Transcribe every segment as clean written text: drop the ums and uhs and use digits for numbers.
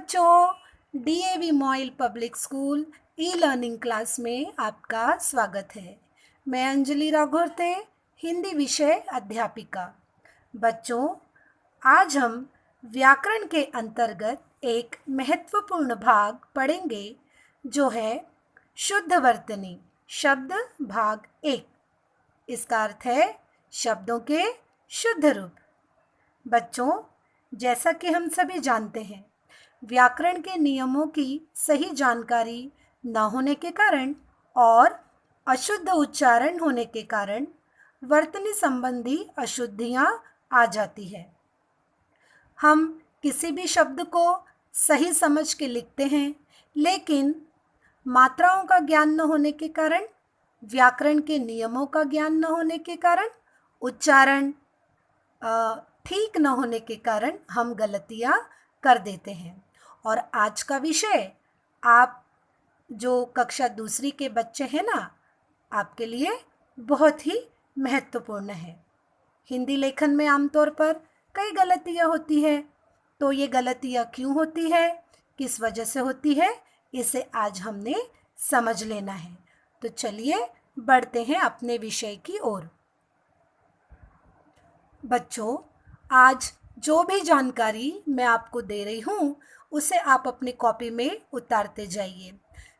बच्चों, DAV MOIL public school e learning class में आपका स्वागत है। मैं अंजलि राघोरते, हिंदी विषय अध्यापिका। बच्चों, आज हम व्याकरण के अंतर्गत एक महत्वपूर्ण भाग पढ़ेंगे जो है शुद्ध वर्तनी शब्द भाग 1। इसका अर्थ है शब्दों के शुद्ध रूप। बच्चों, जैसा कि हम सभी जानते हैं, व्याकरण के नियमों की सही जानकारी न होने के कारण और अशुद्ध उच्चारण होने के कारण वर्तनी संबंधी अशुद्धियां आ जाती है। हम किसी भी शब्द को सही समझ के लिखते हैं, लेकिन मात्राओं का ज्ञान न होने के कारण, व्याकरण के नियमों का ज्ञान न होने के कारण, उच्चारण ठीक न होने के कारण हम गलतियां कर देते हैं। और आज का विषय, आप जो कक्षा दूसरी के बच्चे हैं ना, आपके लिए बहुत ही महत्वपूर्ण है। हिंदी लेखन में आमतौर पर कई गलतियां होती है, तो ये गलतियां क्यों होती है, किस वजह से होती है, इसे आज हमने समझ लेना है। तो चलिए बढ़ते हैं अपने विषय की ओर। बच्चों, आज जो भी जानकारी मैं आपको दे रही हूँ उसे आप अपनी कॉपी में उतारते जाइए।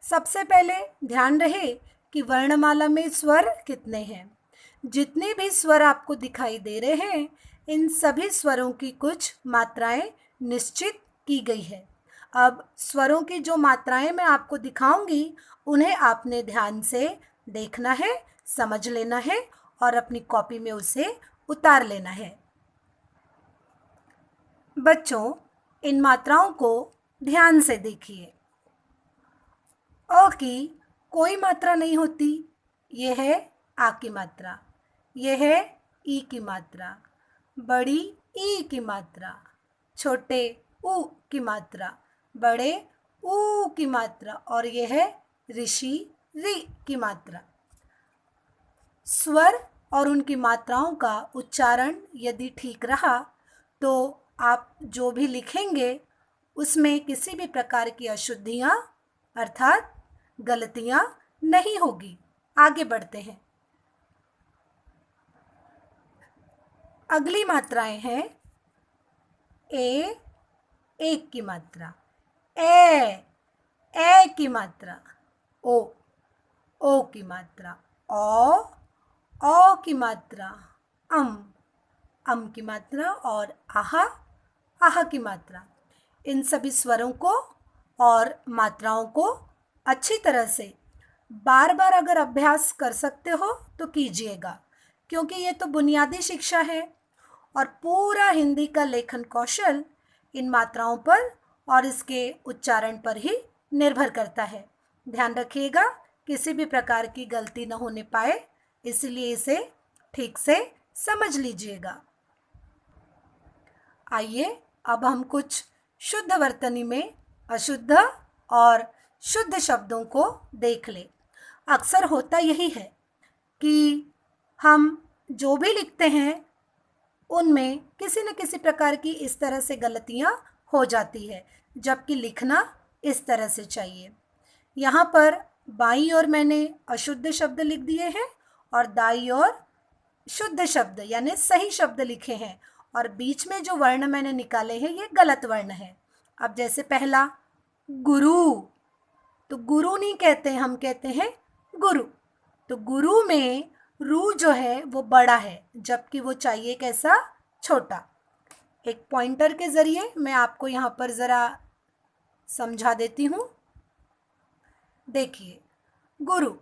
सबसे पहले ध्यान रहे कि वर्णमाला में स्वर कितने हैं। जितने भी स्वर आपको दिखाई दे रहे हैं, इन सभी स्वरों की कुछ मात्राएं निश्चित की गई है। अब स्वरों की जो मात्राएं मैं आपको दिखाऊंगी, उन्हें आपने ध्यान से देखना है, समझ लेना है और अपनी कॉपी में उसे उतार लेना है। बच्चों, इन मात्राओं को ध्यान से देखिए। अ की कोई मात्रा नहीं होती, यह है आ की मात्रा। यह है ई की मात्रा, बड़ी ई की मात्रा, छोटे ऊ की मात्रा, बड़े ऊ की मात्रा, और यह है ऋषि री की मात्रा। स्वर और उनकी मात्राओं का उच्चारण यदि ठीक रहा तो आप जो भी लिखेंगे उसमें किसी भी प्रकार की अशुद्धियां अर्थात गलतियां नहीं होगी। आगे बढ़ते हैं। अगली मात्राएं हैं ए, एक की मात्रा, ए की मात्रा, ओ की मात्रा, ओ की मात्रा, अम की मात्रा और आहा की मात्रा। इन सभी स्वरों को और मात्राओं को अच्छी तरह से बार बार अगर अभ्यास कर सकते हो तो कीजिएगा, क्योंकि ये तो बुनियादी शिक्षा है और पूरा हिंदी का लेखन कौशल इन मात्राओं पर और इसके उच्चारण पर ही निर्भर करता है। ध्यान रखिएगा किसी भी प्रकार की गलती न होने पाए, इसलिए इसे ठीक से समझ लीजिएगा। आइए अब हम कुछ शुद्ध वर्तनी में अशुद्ध और शुद्ध शब्दों को देख लें। अक्सर होता यही है कि हम जो भी लिखते हैं उनमें किसी न किसी प्रकार की इस तरह से गलतियां हो जाती है, जबकि लिखना इस तरह से चाहिए। यहाँ पर बाईं ओर मैंने अशुद्ध शब्द लिख दिए हैं और दाईं ओर शुद्ध शब्द यानी सही शब्द लिखे हैं, और बीच में जो वर्ण मैंने निकाले हैं ये गलत वर्ण है। अब जैसे पहला गुरु, तो गुरु नहीं कहते हैं, हम कहते हैं गुरु। तो गुरु में रू जो है वो बड़ा है, जबकि वो चाहिए कैसा, छोटा। एक पॉइंटर के जरिए मैं आपको यहाँ पर ज़रा समझा देती हूँ। देखिए, गुरु,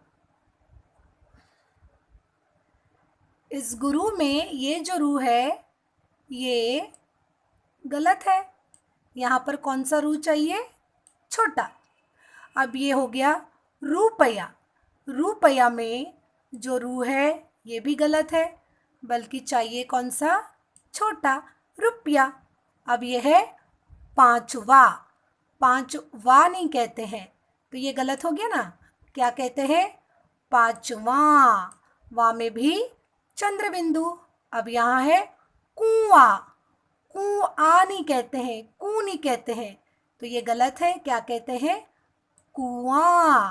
इस गुरु में ये जो रू है ये गलत है। यहाँ पर कौन सा रू चाहिए, छोटा। अब ये हो गया रुपया। रुपया में जो रू है ये भी गलत है, बल्कि चाहिए कौन सा, छोटा, रुपया। अब ये है पांचवा। पांचवा नहीं कहते हैं, तो ये गलत हो गया ना। क्या कहते हैं, पांचवा। वा में भी चंद्र बिंदु। अब यहाँ है कुआं। कुआं नहीं कहते हैं, कू नहीं कहते हैं, तो ये गलत है। क्या कहते हैं? कुआं,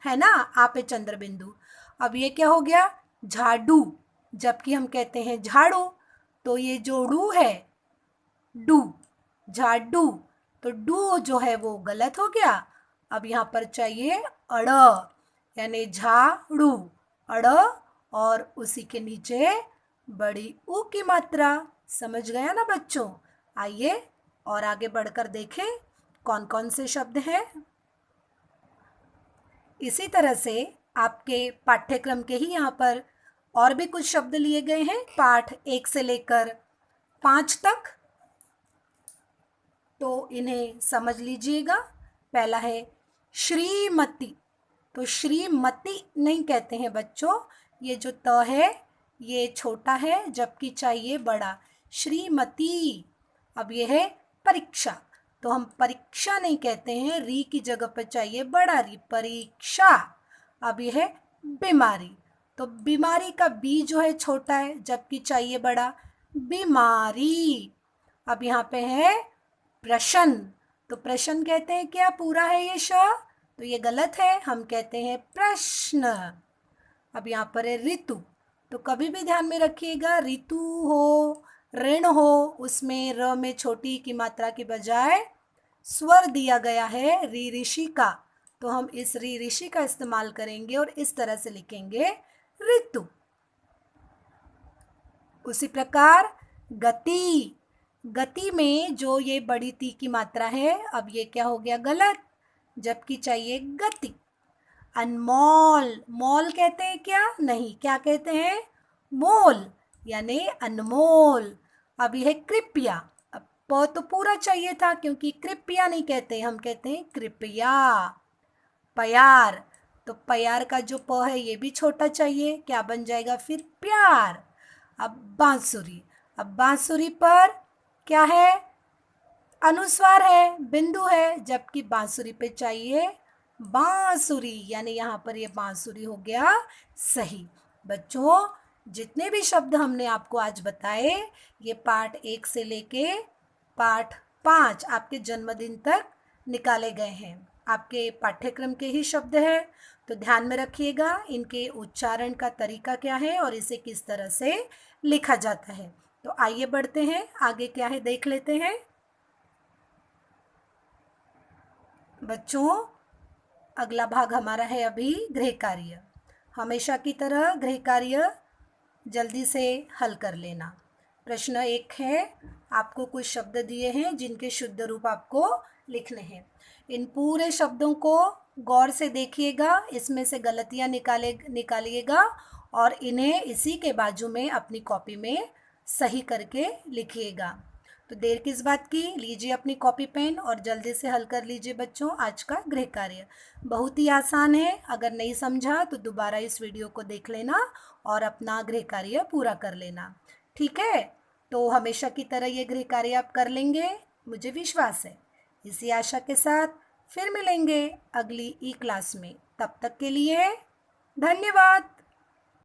है ना? आ पे चंद्र बिंदु। अब ये क्या हो गया? झाड़ू, जबकि हम कहते हैं झाड़ू। तो ये जो डू है, डू, झाड़ू, तो डू जो है वो गलत हो गया। अब यहाँ पर चाहिए अड़, यानी झाड़ू, अड़, और उसी के नीचे बड़ी ऊ की मात्रा। समझ गया ना बच्चों? आइए और आगे बढ़कर देखें कौन कौन से शब्द हैं। इसी तरह से आपके पाठ्यक्रम के ही यहाँ पर और भी कुछ शब्द लिए गए हैं, पाठ 1 से लेकर 5 तक, तो इन्हें समझ लीजिएगा। पहला है श्रीमती। तो श्रीमती नहीं कहते हैं बच्चों, ये जो त है ये छोटा है, जबकि चाहिए बड़ा। श्रीमती। अब ये है परीक्षा, तो हम परीक्षा नहीं कहते हैं, री की जगह पर चाहिए बड़ा री, परीक्षा। अब ये है बीमारी, तो बीमारी का बी जो है छोटा है, जबकि चाहिए बड़ा, बीमारी। अब यहाँ पे है प्रश्न, तो प्रश्न कहते हैं क्या पूरा है ये श? तो ये गलत है, हम कहते हैं प्रश्न। अब यहाँ पर है ऋतु, तो कभी भी ध्यान में रखिएगा, ऋतु हो, ऋण हो, उसमें र में छोटी की मात्रा के बजाय स्वर दिया गया है री ऋषि का, तो हम इस री ऋषि का इस्तेमाल करेंगे और इस तरह से लिखेंगे ऋतु। उसी प्रकार गति, गति में जो ये बड़ी ती की मात्रा है, अब ये क्या हो गया? गलत, जबकि चाहिए गति। अनमोल, मोल कहते हैं क्या? नहीं, क्या कहते हैं? मोल, यानी अनमोल। अब यह है कृपया, अब प तो पूरा चाहिए था, क्योंकि कृपया नहीं कहते, हम कहते हैं कृपया। प्यार, तो प्यार का जो प है ये भी छोटा चाहिए, क्या बन जाएगा फिर? प्यार। अब बांसुरी, अब बांसुरी पर क्या है? अनुस्वार है, बिंदु है, जबकि बांसुरी पे चाहिए बांसुरी, यानी यहाँ पर ये बांसुरी हो गया सही। बच्चों, जितने भी शब्द हमने आपको आज बताए, ये पाठ 1 से लेके पाठ 5 आपके जन्मदिन तक निकाले गए हैं, आपके पाठ्यक्रम के ही शब्द हैं। तो ध्यान में रखिएगा इनके उच्चारण का तरीका क्या है और इसे किस तरह से लिखा जाता है। तो आइए बढ़ते हैं, आगे क्या है देख लेते हैं। बच्चों, अगला भाग हमारा है अभी गृह कार्य। हमेशा की तरह गृह कार्य जल्दी से हल कर लेना। प्रश्न 1 है, आपको कुछ शब्द दिए हैं जिनके शुद्ध रूप आपको लिखने हैं। इन पूरे शब्दों को गौर से देखिएगा, इसमें से गलतियां निकालिएगा और इन्हें इसी के बाजू में अपनी कॉपी में सही करके लिखिएगा। तो देर किस बात की, लीजिए अपनी कॉपी पेन और जल्दी से हल कर लीजिए बच्चों आज का गृह कार्य। बहुत ही आसान है, अगर नहीं समझा तो दोबारा इस वीडियो को देख लेना और अपना गृह कार्य पूरा कर लेना। ठीक है, तो हमेशा की तरह ये गृह कार्य आप कर लेंगे, मुझे विश्वास है। इसी आशा के साथ फिर मिलेंगे अगली ई क्लास में, तब तक के लिए धन्यवाद।